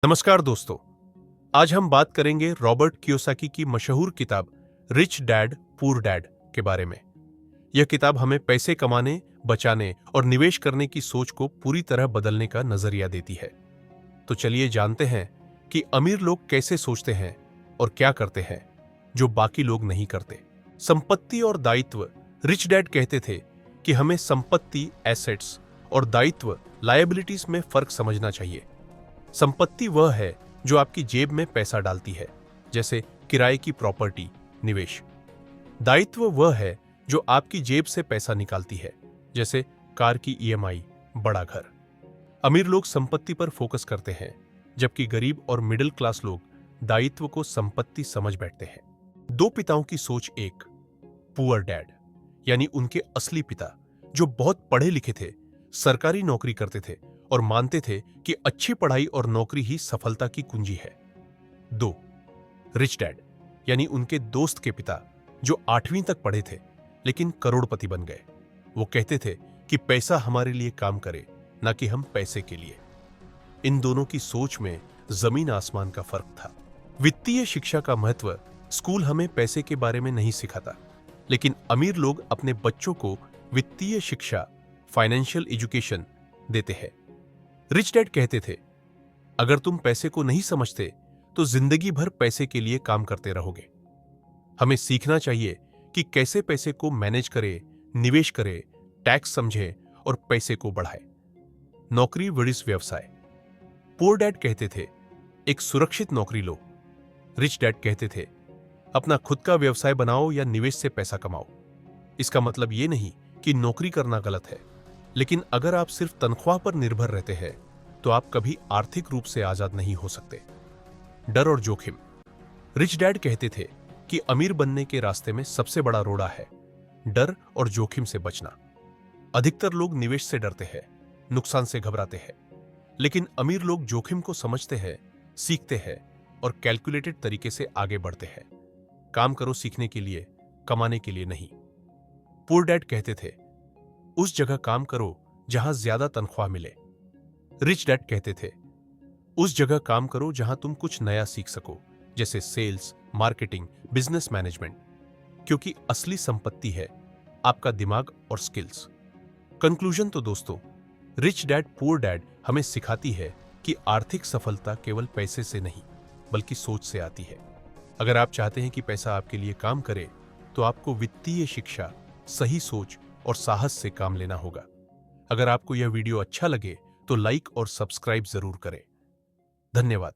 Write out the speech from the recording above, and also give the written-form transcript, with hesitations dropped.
नमस्कार दोस्तों, आज हम बात करेंगे रॉबर्ट कियोसाकी की मशहूर किताब रिच डैड पुअर डैड के बारे में। यह किताब हमें पैसे कमाने, बचाने और निवेश करने की सोच को पूरी तरह बदलने का नजरिया देती है। तो चलिए जानते हैं कि अमीर लोग कैसे सोचते हैं और क्या करते हैं जो बाकी लोग नहीं करते। संपत्ति और दायित्व। रिच डैड कहते थे कि हमें संपत्ति एसेट्स और दायित्व लायबिलिटीज में फर्क समझना चाहिए। संपत्ति वह है जो आपकी जेब में पैसा डालती है, जैसे किराए की प्रॉपर्टी, निवेश। दायित्व वह है जो आपकी जेब से पैसा निकालती है, जैसे कार की ईएमआई, बड़ा घर। अमीर लोग संपत्ति पर फोकस करते हैं, जबकि गरीब और मिडिल क्लास लोग दायित्व को संपत्ति समझ बैठते हैं। दो पिताओं की सोच। एक, पुअर डैड, यानी उनके असली पिता जो बहुत पढ़े लिखे थे, सरकारी नौकरी करते थे और मानते थे कि अच्छी पढ़ाई और नौकरी ही सफलता की कुंजी है। दो, रिच डैड, यानी उनके दोस्त के पिता जो 8वीं तक पढ़े थे लेकिन करोड़पति बन गए। वो कहते थे कि पैसा हमारे लिए काम करे, ना कि हम पैसे के लिए। इन दोनों की सोच में जमीन आसमान का फर्क था। वित्तीय शिक्षा का महत्व। स्कूल हमें पैसे के बारे में नहीं सिखाता, लेकिन अमीर लोग अपने बच्चों को वित्तीय शिक्षा, फाइनेंशियल एजुकेशन देते हैं। रिच डैड कहते थे, अगर तुम पैसे को नहीं समझते तो जिंदगी भर पैसे के लिए काम करते रहोगे। हमें सीखना चाहिए कि कैसे पैसे को मैनेज करें, निवेश करें, टैक्स समझें और पैसे को बढ़ाएं। नौकरी वर्सेस व्यवसाय। पुअर डैड कहते थे, एक सुरक्षित नौकरी लो। रिच डैड कहते थे, अपना खुद का व्यवसाय बनाओ या निवेश से पैसा कमाओ। इसका मतलब यह नहीं कि नौकरी करना गलत है, लेकिन अगर आप सिर्फ तनख्वाह पर निर्भर रहते हैं तो आप कभी आर्थिक रूप से आजाद नहीं हो सकते। डर और जोखिम। रिच डैड कहते थे कि अमीर बनने के रास्ते में सबसे बड़ा रोड़ा है डर और जोखिम से बचना। अधिकतर लोग निवेश से डरते हैं, नुकसान से घबराते हैं, लेकिन अमीर लोग जोखिम को समझते हैं, सीखते हैं और कैलकुलेटेड तरीके से आगे बढ़ते हैं। काम करो सीखने के लिए, कमाने के लिए नहीं। पुअर डैड कहते थे, उस जगह काम करो जहां ज्यादा तनख्वाह मिले। रिच डैड कहते थे, उस जगह काम करो जहां तुम कुछ नया सीख सको, जैसे सेल्स, मार्केटिंग, बिजनेस मैनेजमेंट, क्योंकि असली संपत्ति है आपका दिमाग और स्किल्स। कंक्लूजन तो दोस्तों, रिच डैड पुअर डैड हमें सिखाती है कि आर्थिक सफलता केवल पैसे से नहीं बल्कि सोच से आती है। अगर आप चाहते हैं कि पैसा आपके लिए काम करे तो आपको वित्तीय शिक्षा, सही सोच और साहस से काम लेना होगा। अगर आपको यह वीडियो अच्छा लगे तो लाइक और सब्सक्राइब जरूर करें। धन्यवाद।